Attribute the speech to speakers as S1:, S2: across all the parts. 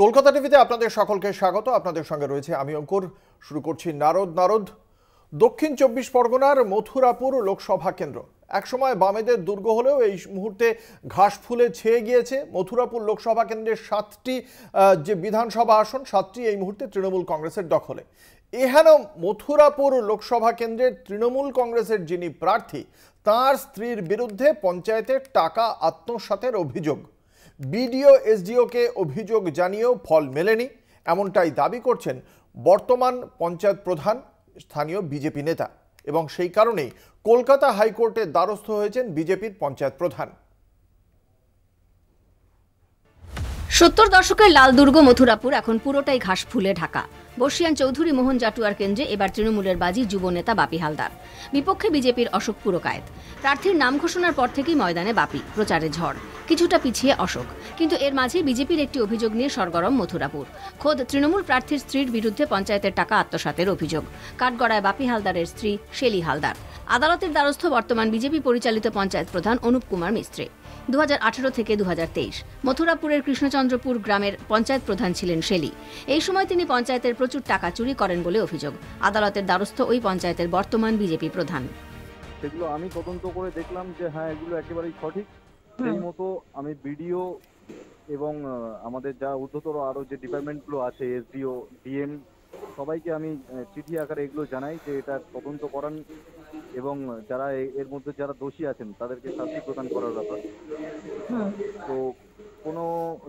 S1: কলকাতা টিভিতে আপনাদের সকলকে স্বাগত। আপনাদের সঙ্গে রয়েছে আমি অঙ্কুর। শুরু করছি নারদ। দক্ষিণ ২৪ পরগনার মথুরাপুর লোকসভা কেন্দ্র একসময় বামেদের দুর্গ হলেও এই মুহূর্তে ঘাস ফুলে ছেয়ে গিয়েছে। মথুরাপুর লোকসভা কেন্দ্রের ৭টি যে বিধানসভা আসন, ৭টি এই মুহূর্তে তৃণমূল কংগ্রেসের দখলে। এহেন মথুরাপুর লোকসভা কেন্দ্রের তৃণমূল কংগ্রেসের যিনি প্রার্থী, তার স্ত্রীর বিরুদ্ধে পঞ্চায়েতের টাকা আত্মসাতের অভিযোগ। বিডিও এসডিওকে অভিযোগ জানিয়েও ফল মেলেনি, এমনটাই দাবি করছেন বর্তমান পঞ্চায়েত প্রধান, স্থানীয় বিজেপি নেতা, এবং সেই কারণেই কলকাতা হাইকোর্টের দ্বারস্থ হয়েছেন বিজেপির পঞ্চায়েত প্রধান।
S2: ৭০ দশকের লাল দুর্গ মথুরাপুর এখন পুরোটাই ঘাস ফুলে ঢাকা। বর্ষিয়ান চৌধুরী মোহন জাটুয়ার কেন্দ্রে এবার তৃণমূলের বাজি যুব নেতা বাপি হালদার, বিপক্ষে বিজেপির অশোক পুরকায়েত। প্রার্থীর নাম ঘোষণার পর থেকেই ময়দানে বাপি, প্রচারে ঝড়। কিছুটা পিছিয়ে অশোক, কিন্তু এর মাঝে বিজেপির একটি অভিযোগ নিয়ে সরগরম মথুরাপুর। খোদ তৃণমূল প্রার্থীর স্ত্রীর বিরুদ্ধে পঞ্চায়েতের টাকা আত্মসাতের অভিযোগ। কাঠগড়ায় বাপি হালদারের স্ত্রী শেলি হালদার। আদালতের দ্বারস্থ বর্তমান বিজেপি পরিচালিত পঞ্চায়েত প্রধান অনুপ কুমার মিস্ত্রি। ২০১৮ থেকে ২০২৩ মথুরাপুরের কৃষ্ণচন্দ্রপুর গ্রামের পঞ্চায়েত প্রধান ছিলেন শেলি। এই সময় তিনি পঞ্চায়েতের প্রচুর টাকা চুরি করেন বলে অভিযোগ। আদালতের দ্বারস্থ ওই পঞ্চায়েতের বর্তমান বিজেপি প্রধান।
S3: সেগুলো আমি তদন্ত করে দেখলাম যে হ্যাঁ, এগুলো একেবারেই সঠিক। সেই মতো আমি বিডিও এবং আমাদের যা ঊর্ধ্বতর আরো যে ডিপার্টমেন্টগুলো আছে, এসডিও, ডিএম, সবাইকে আমি চিঠি আকারে এগুলো জানাই যে এটা তদন্ত করান এবং যারা এর মধ্যে যারা দোষী আছেন তাদেরকে শাস্তি প্রদান করার ব্যাপার। তো কোনো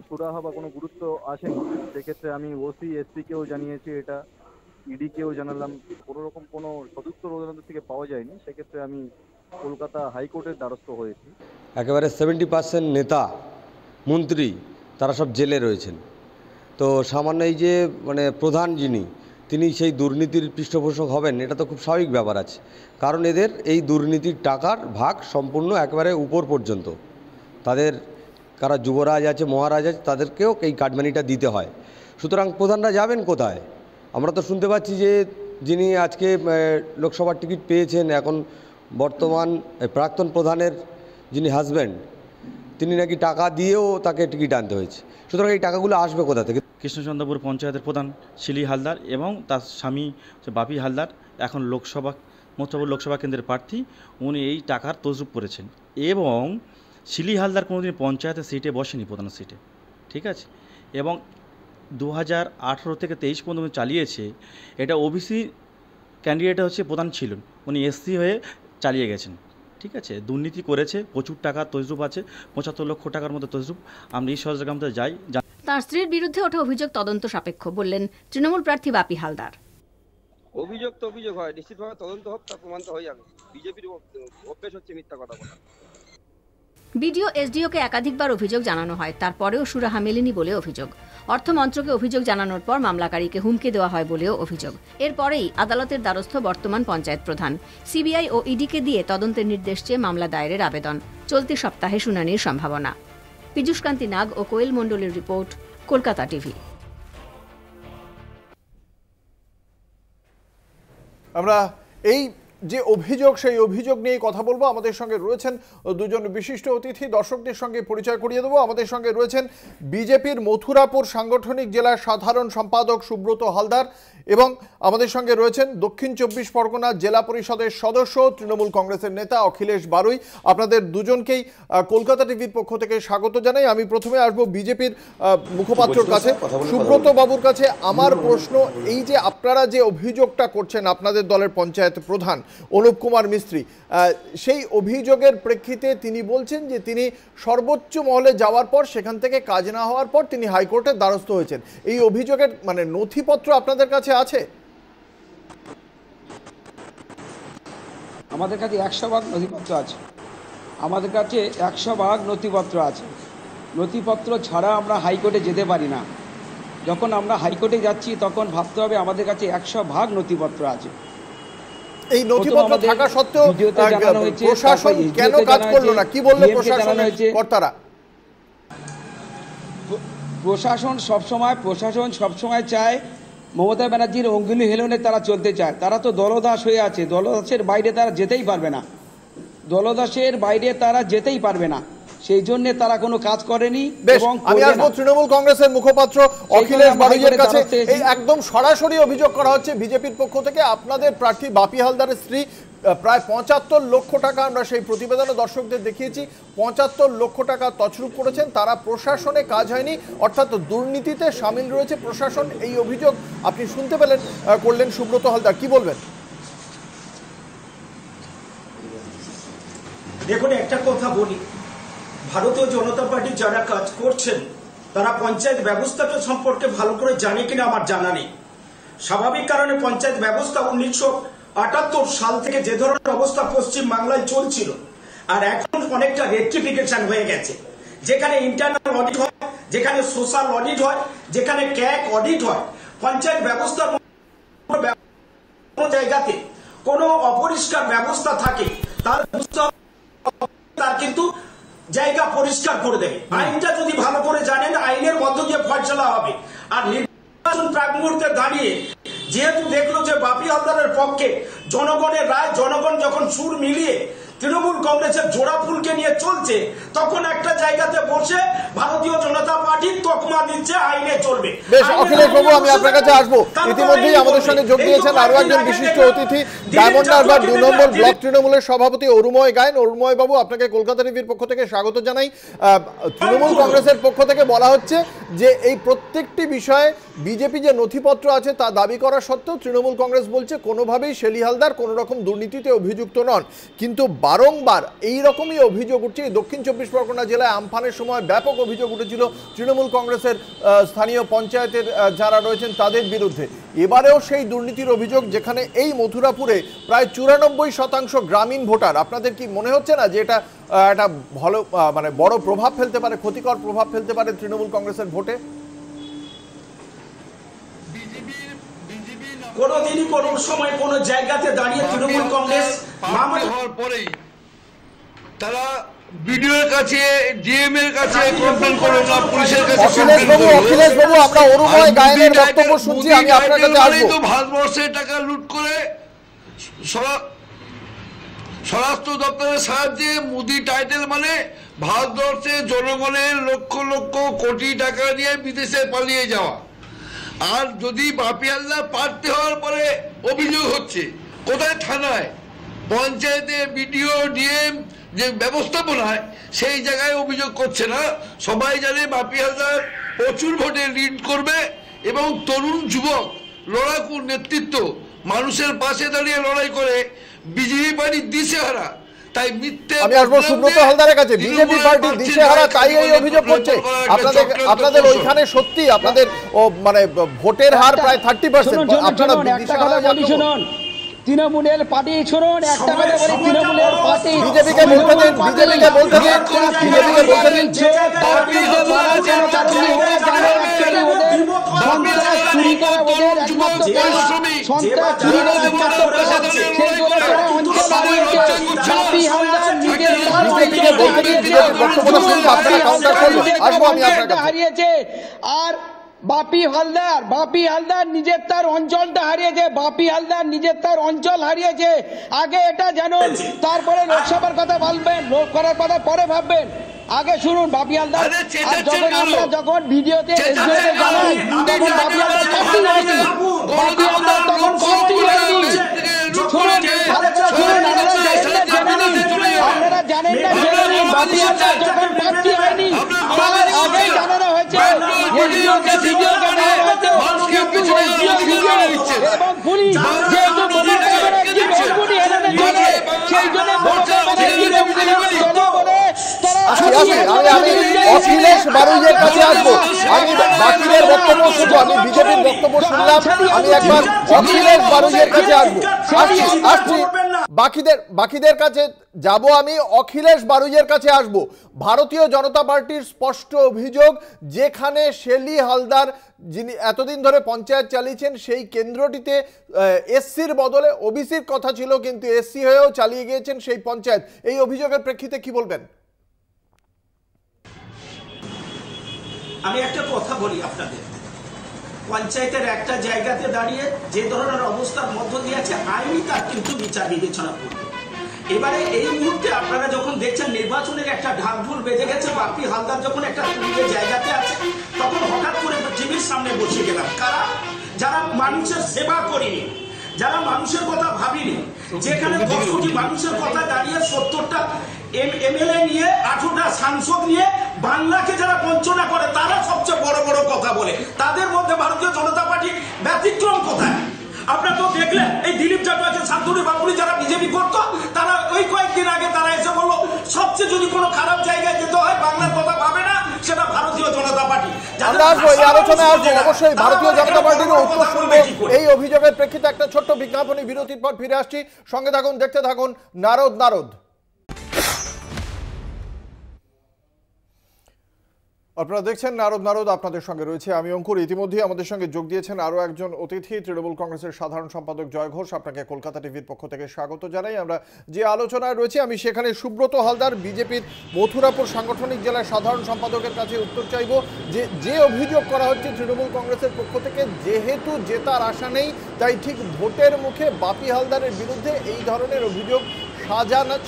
S3: সুরাহা বা কোনো গুরুত্ব আসেনি। সেক্ষেত্রে আমি ওসি এসপিকেও জানিয়েছি, এটা ইডিকেও জানালাম, কোনো রকম কোনো সদুত্তর ওদের থেকে পাওয়া যায়নি। সেক্ষেত্রে আমি কলকাতা হাইকোর্টের দ্বারস্থ হয়েছি।
S4: একেবারে 70% নেতা মন্ত্রী তারা সব জেলে রয়েছেন। তো সামান্য এই যে প্রধান যিনি, তিনি সেই দুর্নীতির পৃষ্ঠপোষক হবেন, এটা তো খুব স্বাভাবিক ব্যাপার আছে। কারণ এদের এই দুর্নীতির টাকার ভাগ সম্পূর্ণ একেবারে উপর পর্যন্ত। তাদের কারা যুবরাজ আছে, মহারাজ আছে, তাদেরকেও এই কাটমানিটা দিতে হয়। সুতরাং প্রধানরা যাবেন কোথায়? আমরা তো শুনতে পাচ্ছি যে যিনি আজকে লোকসভার টিকিট পেয়েছেন, এখন বর্তমান প্রাক্তন প্রধানের যিনি হাজব্যান্ড, তিনি নাকি টাকা দিয়েও তাকে টিকিট আনতে হয়েছে। সুতরাং এই টাকাগুলো আসবে কোথা থেকে?
S5: কৃষ্ণচন্দ্রপুর পঞ্চায়েতের প্রধান শিলি হালদার এবং তার স্বামী বাপি হালদার এখন মথুরাপুর লোকসভা কেন্দ্রের প্রার্থী। উনি এই টাকার তসরুপ করেছেন এবং শিলি হালদার কোনোদিন পঞ্চায়েতের সিটে বসেনি, প্রধান সিটে, ঠিক আছে। এবং 2018 থেকে 23 পর্যন্ত চালিয়েছে। এটা ওবিসি ক্যান্ডিডেট হচ্ছে প্রধান ছিলেন, উনি এসসি হয়ে চালিয়ে গেছেন, ঠিক আছে। দুর্নীতি করেছে, প্রচুর টাকা তসরুপ আছে, 75 লক্ষ টাকার মতো তসরুপ। আমরা এই সহযোগিতা যাই।
S2: তার স্ত্রীর বিরুদ্ধে ওঠা অভিযোগ তদন্ত সাপেক্ষ বললেন তৃণমূল প্রার্থী বাপি হালদার।
S6: অভিযোগ তো অভিযোগ হয়, নিশ্চিতভাবে তদন্ত হোক, তা প্রমাণ তো হয়ে যাবে। বিজেপির অভ্যেস হচ্ছে মিথ্যা কথা বলা।
S2: বিডিও এসডিওকে একাধিকবার অভিযোগ জানানো হয়, তারপরেও সুরাহা মেলেনি বলে অভিযোগ। অর্থমন্ত্রকে অভিযোগ জানানোর পর মামলাকারীকে হুমকি দেওয়া হয় বলেও অভিযোগ। এরপরেই আদালতের দ্বারস্থ বর্তমান পঞ্চায়েত প্রধান। সিবিআই ও ইডিকে দিয়ে তদন্তের নির্দেশ চেয়ে মামলা দায়েরের আবেদন। চলতি সপ্তাহে শুনানির সম্ভাবনা। পীযূষকান্তি নাগ ও কোয়েল মণ্ডলের রিপোর্ট, কলকাতা টিভি।
S1: আমরা এই যে অভিযোগ, সেই অভিযোগ নিয়ে কথা বলবো। আমাদের সঙ্গে রয়েছেন দুজন বিশিষ্ট অতিথি, দর্শকদের সঙ্গে পরিচয় করিয়ে দেবো। আমাদের সঙ্গে রয়েছেন বিজেপির মথুরাপুর সাংগঠনিক জেলার সাধারণ সম্পাদক সুব্রত হালদার, এবং আমাদের সঙ্গে রয়েছেন দক্ষিণ ২৪ পরগনা জেলা পরিষদের সদস্য, তৃণমূল কংগ্রেসের নেতা অখিলেশ বারুই। আপনাদের দুজনকেই কলকাতা টিভির পক্ষ থেকে স্বাগত জানাই। আমি প্রথমে আসবো বিজেপির মুখপাত্রর কাছে, সুব্রত বাবুর কাছে। আমার প্রশ্ন, এই যে আপনারা যে অভিযোগটা করছেন আপনাদের দলের পঞ্চায়েত প্রধান অনুপ কুমার মিস্ত্রি, সেই অভিযোগের প্রেক্ষিতে তিনি বলছেন যে তিনি সর্বোচ্চ মহলে যাওয়ার পর সেখান থেকে কাজ না হওয়ার পর তিনি হাইকোর্টের দ্বারস্থ হয়েছেন। এই অভিযোগের নথিপত্র আপনাদের কাছে আছে?
S7: আমাদের কাছে 100 ভাগ নথিপত্র আছে। আমাদের কাছে 100 ভাগ নথিপত্র আছে। নথিপত্র ছাড়া আমরা হাইকোর্টে যেতে পারি না। যখন আমরা হাইকোর্টে যাচ্ছি তখন ভাবতে হবে আমাদের কাছে 100 ভাগ নথিপত্র আছে।
S1: এই নথিপত্র থাকা সত্ত্বেও প্রশাসন কেন কাজ করলো না? কি বললো প্রশাসনের কর্তারা?
S7: প্রশাসন সবসময় চায় মমতা ব্যানার্জির অঙ্গুলি হেলনে তারা চলতে চায়। তারা তো দলদাস হয়ে আছে, দলদাসের বাইরে তারা যেতেই পারবে না। সেই জন্য তারা কোনো কাজ করেনি
S1: বেশ,
S7: এবং
S1: আমি
S7: করবে
S1: আসবো
S7: না।
S1: তৃণমূল কংগ্রেসের মুখপাত্র অখিলেশ বাড়ুইয়ের কাছে। এই একদম সরাসরি অভিযোগ করা হচ্ছে বিজেপির পক্ষ থেকে, আপনাদের প্রার্থী বাপি হালদারের স্ত্রী প্রায় ৭৫ লক্ষ টাকা, আমরা সেই প্রতিবেদনে দর্শকদের দেখিয়েছি, ৭৫ লক্ষ টাকা তছরূপ করেছেন তারা। প্রশাসনে কাজ হয়নি, অর্থাৎ দুর্নীতিতে সামিল রয়েছে প্রশাসন, এই অভিযোগ আপনি শুনতে পেলেন, করলেন সুব্রত হালদার। কি বলবেন?
S8: দেখুন, একটা কথা বলি, ভারতীয় জনতা পার্টি যারা কাজ করছেন তারা পঞ্চায়েত ব্যবস্থাটা সম্পর্কে ভালো করে জানে কিনা আমার জানা নেই। স্বাভাবিক কারণে পঞ্চায়েত ব্যবস্থা 1978 সাল থেকে যে ধরনের অবস্থা পশ্চিম বাংলায় চলছিল, আর এখন অনেকটা রেক্টিফিকেশন হয়ে গেছে, যেখানে ইন্টারনাল অডিট হয়, যেখানে সোশ্যাল অডিট হয়, যেখানে ক্যাক অডিট হয়। পঞ্চায়েত ব্যবস্থার কোনো জায়গাতে কোনো অপরিষ্কার ব্যবস্থা থাকে তার তার কিন্তু জায়গা পরিষ্কার করে দেবে। আইনটা যদি ভালো করে জানেন, আইনের মধ্য দিয়ে ফয়সালা হবে। আর নির্বাচন প্রাক মুহূর্তে দাঁড়িয়ে যেহেতু দেখলো যে বাপি হালদারের পক্ষে জনগণের রায়, জনগণ যখন সুর মিলিয়ে তৃণমূল কংগ্রেসের জোড়া ফুলকে নিয়ে চলছে, তখন একটা জায়গাতে বসে ভারতীয় জনতা পার্টি তকমা দিচ্ছে আইনে চলবে।
S1: বেশ, অখিলেশ বাবু, আমি আপনার কাছে আসবো। ইতিমধ্যেই আমাদের সঙ্গে যোগ দিয়েছেন আরো একজন বিশিষ্ট অতিথি, ডায়মন্ড হারবার 2 নম্বর ব্লক তৃণমূলের সভাপতি অরুময় গায়েন। অরুময় বাবু, আপনাকে কলকাতা টিভির পক্ষ থেকে স্বাগত জানাই। তৃণমূল কংগ্রেসের পক্ষ থেকে বলা হচ্ছে যে এই প্রত্যেকটি বিষয়ে বিজেপি যে নথিপত্র আছে তা দাবি করা সত্ত্বেও তৃণমূল কংগ্রেস বলছে কোনোভাবেই শেলি হালদার কোনো রকম দুর্নীতিতে অভিযুক্ত নন। কিন্তু বারংবার এই রকমই অভিযোগ উঠছে। দক্ষিণ 24 পরগনা জেলায় আমফানের সময় ব্যাপক অভিযোগ উঠেছিল তৃণমূল কংগ্রেসের স্থানীয় পঞ্চায়েতের যারা রয়েছেন তাদের বিরুদ্ধে। এবারেও সেই দুর্নীতির অভিযোগ, যেখানে এই মথুরাপুরে প্রায় 94% গ্রামীণ ভোটার। আপনাদের কি মনে হচ্ছে না যে এটা একটা ভালো মানে বড় প্রভাব ফেলতে পারে, ক্ষতিকর প্রভাব ফেলতে পারে তৃণমূল কংগ্রেসের ভোটে?
S8: কোনোদিনই কোনো সময় কোনো জায়গাতে দাঁড়িয়ে তৃণমূল কংগ্রেস
S9: হওয়ার পরেই তারা বিডিওর কাছে, ডিএম এর কাছে কমপ্লেইন করলো না, পুলিশের কাছে
S1: অখিলেশ বাবু, আমরা অরুময় গায়েনের বক্তব্য শুনছি, আমি আপনার কাছে আসবো।
S9: তো ভারতবর্ষের টাকা লুট করে স্বরাষ্ট্র দপ্তরের সাহায্যে মোদি টাইটেল মানে ভারতবর্ষের জনগণের লক্ষ লক্ষ কোটি টাকা নিয়ে বিদেশে পালিয়ে যাওয়া। আর যদি বাপি হালদার প্রার্থী হওয়ার পরে অভিযোগ হচ্ছে কোথায়? থানায়, পঞ্চায়েতে, বিডিও, ডিএম যে ব্যবস্থাপনায় সেই জায়গায় অভিযোগ করছে না। সবাই জানে বাপি হালদার প্রচুর ভোটে লিড করবে এবং তরুণ যুবক লড়াকু নেতৃত্ব, মানুষের পাশে দাঁড়িয়ে লড়াই করে বিজেপি পার্টি দিশেহারা। তাই মিথ্যে,
S1: আমি আসবো সুব্রত হালদারের কাছে। বিজেপি পার্টি দিশেহারা, তাই এই অভিযোগ করছে। আপনাদের ওইখানে সত্যি আপনাদের মানে ভোটের হার প্রায় 30%। আপনারা
S7: শুনুন, তৃণমূলের পার্টি শুনুন, একটা কথা বলি, তৃণমূলের পার্টি
S1: বিজেপিকে বলতে দিন, বিজেপিকে বলতে দিন, বিজেপিকে বলতে দিন।
S7: হারিয়েছে। আর বাপি হালদার নিজের তার অঞ্চলটা হারিয়েছে, বাপি হালদার নিজের তার অঞ্চল হারিয়েছে। আগে এটা জানুন, তারপরে লোকসভার কথা ভাববেন, লোক করার কথা পরে ভাববেন। আগে শুনুন বাপি হালদার, যখন আমরা যখন ভিডিওতে জানাই তখন বাপি হালদার প্রার্থী হয়নি, বাপি হালদার তখন প্রার্থী হয়নি। শুনুন, আপনারা জানেন না জেনে নিন, বাপি হালদার যখন প্রার্থী হয়নি তার আগে জানানো হয়েছে, এসডিওকে ভিডিওকে জানানো হয়েছে, কিন্তু এসডিও ভিডিও এবং পুলিশ যেহেতু মমতার একটি ভোটগুলি এলানে চলে, সেই জন্য মমতার একটি ভোটগুলি চলে বলে তারা
S1: আমি অখিলেশ বাড়ুইয়ের কাছে আসবো। আমি বাকিদের বক্তব্য শুনবো, আমি বিজেপির বক্তব্য শুনলাম, আমি একবার অখিলেশ বাড়ুইয়ের কাছে আসবো। আসছি বাকিদের কাছে যাব, আমি অখিলেশ বাড়ুইয়ের কাছে আসব। ভারতীয় জনতা পার্টির স্পষ্ট অভিযোগ, যেখানে শেলি হালদার যিনি এতদিন ধরে পঞ্চায়েত চালিয়েছেন সেই কেন্দ্রটিতে এসসির বদলে ওবিসির কথা ছিল, কিন্তু এসসি হয়েও চালিয়ে গিয়েছেন সেই পঞ্চায়েত। এই অভিযোগের প্রেক্ষিতে কি বলবেন?
S8: আমি একটা কথা বলি আপনাদের, পঞ্চায়েতের একটা জায়গাতে দাঁড়িয়ে যে ধরনের অবস্থার মধ্য দিয়ে আছে, আইনি তার কিন্তু বিচার বিবেচনা করবে। এবারে এই মুহূর্তে আপনারা যখন দেখছেন নির্বাচনের একটা ঢাকঢোল বেজে গেছে, বাপি হালদার যখন একটা তুলে জায়গাতে আছে, তখন হঠাৎ করে টিভির সামনে বসে গেলাম। কারা? যারা মানুষের সেবা করেনি, যারা মানুষের কথা ভাবিনি, যেখানে 10 কোটি মানুষের কথা দাঁড়িয়ে 70টা এমএলএ নিয়ে 18টা সাংসদ নিয়ে বাংলাকে যারা বঞ্চনা করে, তারা সবচেয়ে বড় বড় কথা বলে। তাদের মধ্যে ভারতীয় জনতা পার্টি ব্যতিক্রম কোথায়? আপনারা তো দেখলেন এই দিলীপ জাটুয়াকে, শান্তনু বাপুরি যারা বিজেপি করতো, তারা ওই কয়েকদিন আগে তারা এসে বললো সবচেয়ে যদি কোনো খারাপ জায়গায় যেতে হয় বাংলার কথা ভাবে না, সেটা ভারতীয় জনতা পার্টি।
S1: আমরা আসবো এই আলোচনায়, আসবো অবশ্যই ভারতীয় জনতা পার্টির উত্তর শুনবো এই অভিযোগের প্রেক্ষিতে। একটা ছোট্ট বিজ্ঞাপনী বিরতির পর ফিরে আসছি, সঙ্গে থাকুন, দেখতে থাকুন নারদ। আপনারা দেখছেন নারদ, আপনাদের সঙ্গে রয়েছে আমি অঙ্কুর। ইতিমধ্যে আমাদের সঙ্গে যোগ দিয়েছেন আরো একজন অতিথি, তৃণমূল কংগ্রেসের সাধারণ সম্পাদক জয় ঘোষ। আপনাকে কলকাতা টিভির পক্ষ থেকে স্বাগত জানাই। আমরা যে আলোচনায় রয়েছে, আমি সেখানে সুব্রত হালদার বিজেপির মথুরাপুর সাংগঠনিক জেলার সাধারণ সম্পাদকের কাছে উত্তর চাইব যে অভিযোগ করা হচ্ছে তৃণমূল কংগ্রেসের পক্ষ থেকে, যেহেতু জেতার আশা নেই, তাই ঠিক ভোটের মুখে বাপি হালদারের বিরুদ্ধে এই ধরনের অভিযোগ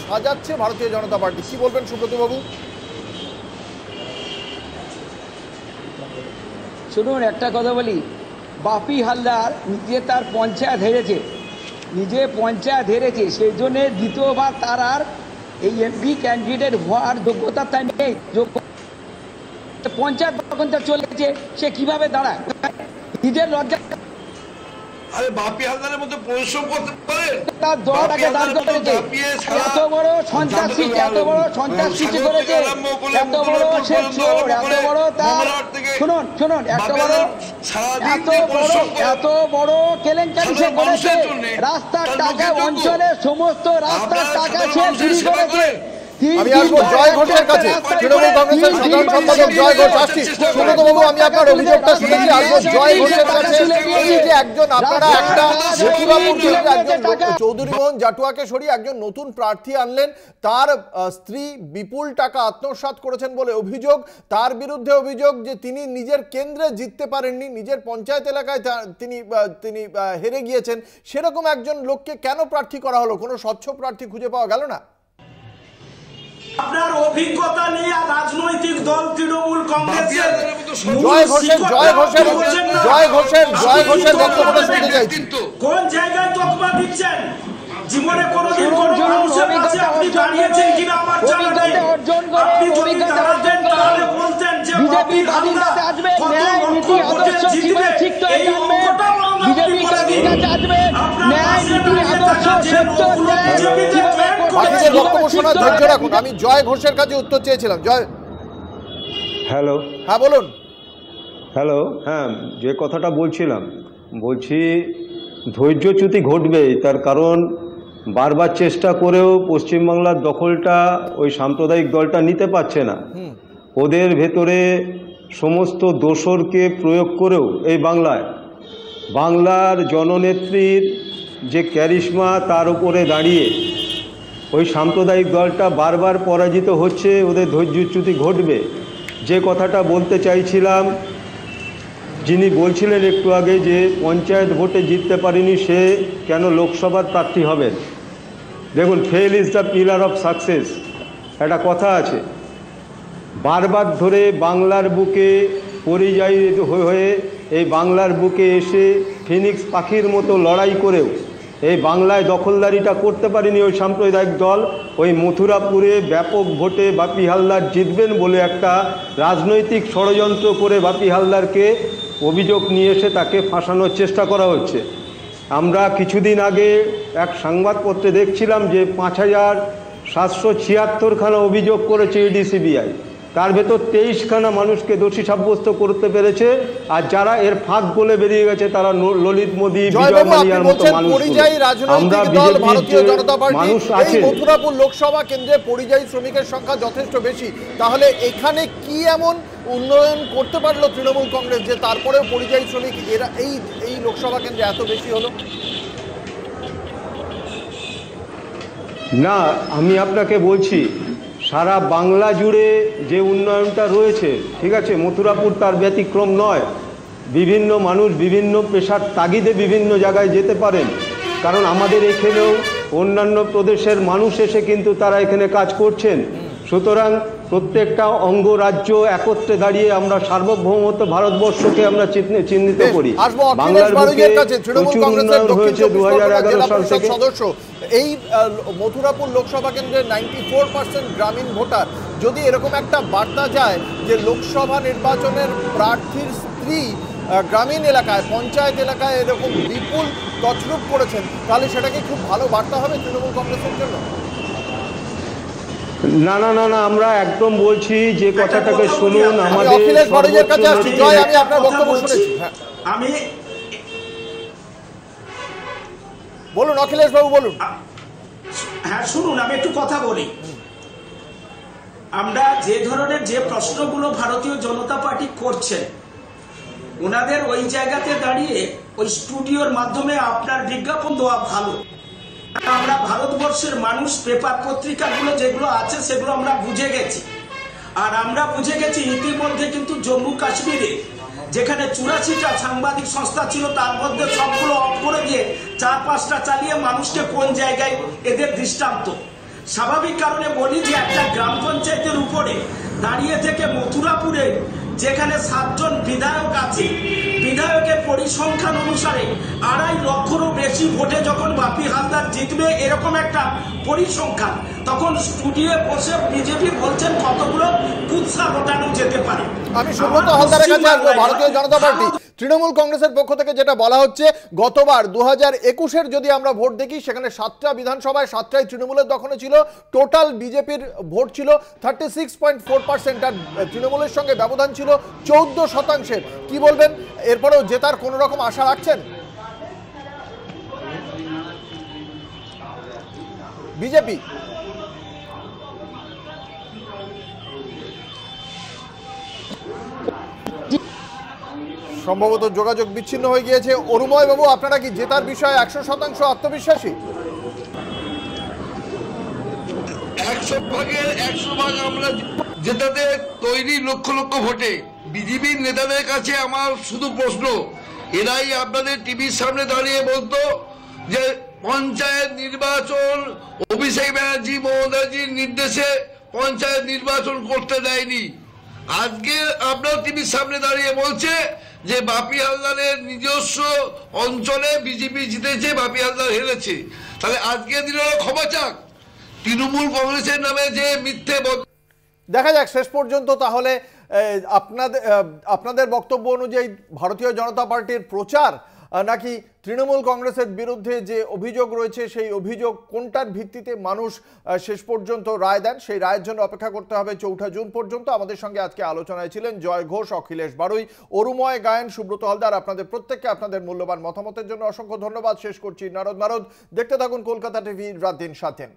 S1: সাজাচ্ছে ভারতীয় জনতা পার্টি। কি বলবেন সুব্রত বাবু?
S7: শুনুন, একটা কথা বলি, বাপি হালদার নিজে তার পঞ্চায়েত হেরেছে, সেই জন্য দ্বিতীয়বার তার আর এই এমপি ক্যান্ডিডেট হওয়ার যোগ্যতা তাই নেই। পঞ্চায়েত যখন তার চলে গেছে, সে কিভাবে দাঁড়ায়? নিজের লজ্জা।
S9: আরে বাপি হালদারের মতো পরিশ্রম করতে পারে,
S7: তার দলটাকে দাঁড় করেছে, এত বড় সন্ত্রাস সৃষ্টি করেছে, এত বড় সে চোর, এত বড় তার, শুনুন, এত বড় কেলেঙ্কারি সে করেছে। রাস্তার টাকা, অঞ্চলের সমস্ত রাস্তার টাকা সে চুরি করেছে।
S1: আমি আসবো জয় ঘোষের কাছে, তৃণমূল কংগ্রেসের সাধারণ সম্পাদক জয় ঘোষ। আসছি সুব্রত বাবু, আমি আপনার অভিযোগটা শুনেছি, আসবো জয় ঘোষের কাছে। এই যে একজন, আপনারা একটা মথুরাপুর একজন চৌধুরী মোহন জাটুয়াকে সরিয়ে একজন নতুন প্রার্থী আনলেন, তার স্ত্রী বিপুল টাকা আত্মসাৎ করেছেন বলে অভিযোগ, তার বিরুদ্ধে অভিযোগ যে তিনি নিজের কেন্দ্রে জিততে পারেননি, নিজের পঞ্চায়েত এলাকায় তিনি হেরে গিয়েছেন। সেরকম একজন লোককে কেন প্রার্থী করা হলো? কোনো স্বচ্ছ প্রার্থী খুঁজে পাওয়া গেল না?
S8: আপনার অভিজ্ঞতা নেই আর রাজনৈতিক দল তৃণমূল কংগ্রেসের
S1: জয় ঘোষের বক্তব্যটা শুনতে চাইছি।
S8: কোন জায়গায় তকমা দিচ্ছেন? জীবনে কোনোদিন কোনো মানুষের কাছে আপনি দাঁড়িয়েছেন কিনা আমার জানা নেই। আপনি যদি দাঁড়াতেন তাহলে বলতেন যে বিজেপি কাছে আসবে, ন্যায় নীতি আদর্শ কিভাবে ঠিক করে জানবে, বিজেপি কাছে আসবে, ন্যায় নীতি আদর্শ সত্য ন্যায় কিভাবে
S1: বাকিদের বক্তব্য শোনার ধৈর্য রাখুন। আমি জয় ঘোষের কাছে উত্তর চেয়েছিলাম। জয়,
S10: হ্যালো।
S1: হ্যাঁ বলুন।
S10: হ্যালো, হ্যাঁ, যে কথাটা বলছি ধৈর্যচ্যুতি ঘটবেই, তার কারণ বারবার চেষ্টা করেও পশ্চিমবাংলার দখলটা ওই সাম্প্রদায়িক দলটা নিতে পারছে না। ওদের ভেতরে সমস্ত দোসরকে প্রয়োগ করেও এই বাংলার জননেত্রীর যে ক্যারিশমা, তার উপরে দাঁড়িয়ে ওই সাম্প্রদায়িক দলটা বারবার পরাজিত হচ্ছে, ওদের ধৈর্যচ্যুতি ঘটবে। যে কথাটা বলতে চাইছিলাম, যিনি বলছিলেন একটু আগে যে পঞ্চায়েত ভোটে জিততে পারেনি, সে কেন লোকসভার প্রার্থী হবেন? দেখুন, fail is the pillar of success, একটা কথা আছে। বারবার ধরে বাংলার বুকে পরিযায়ী হয়ে এই বাংলার বুকে এসে ফিনিক্স পাখির মতো লড়াই করেও এই বাংলায় দখলদারিটা করতে পারেনি ওই সাম্প্রদায়িক দল। ওই মথুরাপুরে ব্যাপক ভোটে বাপি হালদার জিতবেন বলে একটা রাজনৈতিক ষড়যন্ত্র করে বাপি হালদারকে অভিযোগ নিয়ে এসে তাকে ফাঁসানোর চেষ্টা করা হচ্ছে। আমরা কিছুদিন আগে এক সংবাদপত্রে দেখছিলাম যে 5,776খানা অভিযোগ করেছে ইডি সিবিআই, তার ভেতর 23খানা মানুষকে দোষী সাব্যস্ত করতে পেরেছে। আর যারা এর ফাঁক গলে বেরিয়ে গেছে তারা ললিত মোদী, বিজয় মালিয়ার মতো মানুষ। আমরা
S1: ভারতীয় জনতা পার্টি এই মথুরাপুর লোকসভা কেন্দ্রে পরিযায়ী শ্রমিকের সংখ্যা যথেষ্ট বেশি, তাহলে এখানে কি এমন উন্নয়ন করতে পারলো তৃণমূল কংগ্রেস যে তারপরেও পরিযায়ী শ্রমিক এরা এই লোকসভা কেন্দ্রে এত বেশি হলো?
S10: না, আমি আপনাকে বলছি, সারা বাংলা জুড়ে যে উন্নয়নটা রয়েছে, ঠিক আছে, মথুরাপুর তার ব্যতিক্রম নয়। বিভিন্ন মানুষ বিভিন্ন পেশার তাগিদে বিভিন্ন জায়গায় যেতে পারেন, কারণ আমাদের এখানেও অন্যান্য প্রদেশের মানুষ এসে কিন্তু তারা এখানে কাজ করছেন। সুতরাং প্রত্যেকটা অঙ্গরাজ্য একত্রে দাঁড়িয়ে আমরা সার্বভৌমত্ব ভারতবর্ষকে আমরা চিহ্নিত করি।
S1: বাংলার বুকে প্রচুর উন্নয়ন হয়েছে 2011 সাল থেকে। সদস্য এই মথুরাপুর লোকসভা কেন্দ্রের 94% গ্রামীণ ভোটার, যদি এরকম একটা বার্তা যায় যে লোকসভা নির্বাচনের প্রার্থীর স্ত্রী গ্রামীণ এলাকায়, পঞ্চায়েত এলাকায় এরকম বিপুল তছরূপ করেছেন, তাহলে সেটা কি খুব ভালো বার্তা হবে তৃণমূল কংগ্রেসের জন্য?
S10: না না না না, আমরা একদম বলছি যে কথাটাকে শুনুন। আমাদের
S1: অখিলেশ বাড়ুইয়ের কাছে আসছি। জয়, আমি আপনার বক্তব্য শুনেছি।
S8: আমি
S1: বলুন অখিলেশ বাবু, বলুন।
S8: হ্যাঁ শুনুন, আমি একটু কথা বলি। আমরা যে ধরনের যে প্রশ্নগুলো ভারতীয় জনতা পার্টি করছে, ওনাদের ওই জায়গাতে দাঁড়িয়ে ওই স্টুডিওর মাধ্যমে আপনার বিজ্ঞাপন দেওয়া ভালো। আমরা ভারতবর্ষের মানুষ পেপার পত্রিকাগুলো যেগুলো আছে সেগুলো আমরা বুঝে গেছি। আর আমরা বুঝে গেছি ইতিমধ্যে কিন্তু জম্মু কাশ্মীরে যেখানে 84টা সাংবাদিক সংস্থা ছিল তার মধ্যে সবগুলো অফ করে দিয়ে 4-5টা চালিয়ে মানুষকে কোন জায়গায় এদের দৃষ্টান্ত। স্বাভাবিক কারণে বলি যে একটা গ্রাম পঞ্চায়েতের উপরে দাঁড়িয়ে থেকে মথুরাপুরে যেখানে 7 জন বিধায়ক আছে, বিধায়কের পরিসংখ্যান অনুসারে 2.5 লক্ষেরও বেশি ভোটে যখন বাপি হালদার জিতবে এরকম একটা পরিসংখ্যান, তখন স্টুডিও বসে বিজেপি বলছেন কতগুলো কুৎসা ঘটানো যেতে পারে।
S1: আমি সুব্রত হালদারের কাছে আসবো। ভারতীয় জনতা পার্টি, তৃণমূল কংগ্রেসের পক্ষ থেকে যেটা বলা হচ্ছে, গতবার 2021-এর যদি আমরা ভোট দেখি, সেখানে 7টা বিধানসভায় 7টাই তৃণমূলের দখলে ছিল। টোটাল বিজেপির ভোট ছিল 36.4%, আর তৃণমূলের সঙ্গে ব্যবধান ছিল 14%। কি বলবেন, এরপরেও জেতার কোন রকম আশা রাখছেন বিজেপি? সম্ভবত যোগাযোগ বিচ্ছিন্ন হয়ে গিয়েছে। অরুময় বাবু, আপনারা কি জেতার বিষয়ে 100% আত্মবিশ্বাসী?
S9: 100 ভাগের 100 ভাগ আমরা জেতাতে তৈরি। লক্ষ লক্ষ ভোটে বিজেপির নেতাদের কাছে আমার শুধু প্রশ্ন, এরাই আপনাদের টিভির সামনে দাঁড়িয়ে বলতো যে পঞ্চায়েত নির্বাচন অভিষেক ব্যানার্জি মমতাজির নির্দেশে পঞ্চায়েত নির্বাচন করতে দেয়নি। আজকে আপনার টিভির সামনে দাঁড়িয়ে বলছে যে বাপি হালদারের নিজস্ব অঞ্চলে বিজেপি জিতেছে, বাপি হালদার হেরেছে। তাহলে আজকে দিনের ক্ষমা চাক তৃণমূল কংগ্রেসের নামে যে মিথ্যে।
S1: দেখা যাক শেষ পর্যন্ত তাহলে আপনাদের বক্তব্য অনুযায়ী ভারতীয় জনতা পার্টির প্রচার নাকি তৃণমূল কংগ্রেসের বিরুদ্ধে যে অভিযোগ রয়েছে সেই অভিযোগ কোনটার ভিত্তিতে মানুষ শেষ পর্যন্ত রায় দেন, সেই রায়ের জন্য অপেক্ষা করতে হবে 4 জুন পর্যন্ত। আমাদের সঙ্গে আজকে আলোচনায় ছিলেন জয় ঘোষ, অখিলেশ বাড়ুই, অরুময় গায়েন, সুব্রত হালদার। আপনাদের প্রত্যেককে আপনাদের মূল্যবান মতামতের জন্য অসংখ্য ধন্যবাদ। শেষ করছি নারদ। দেখতে থাকুন কলকাতা টিভি, রাত দিন 7।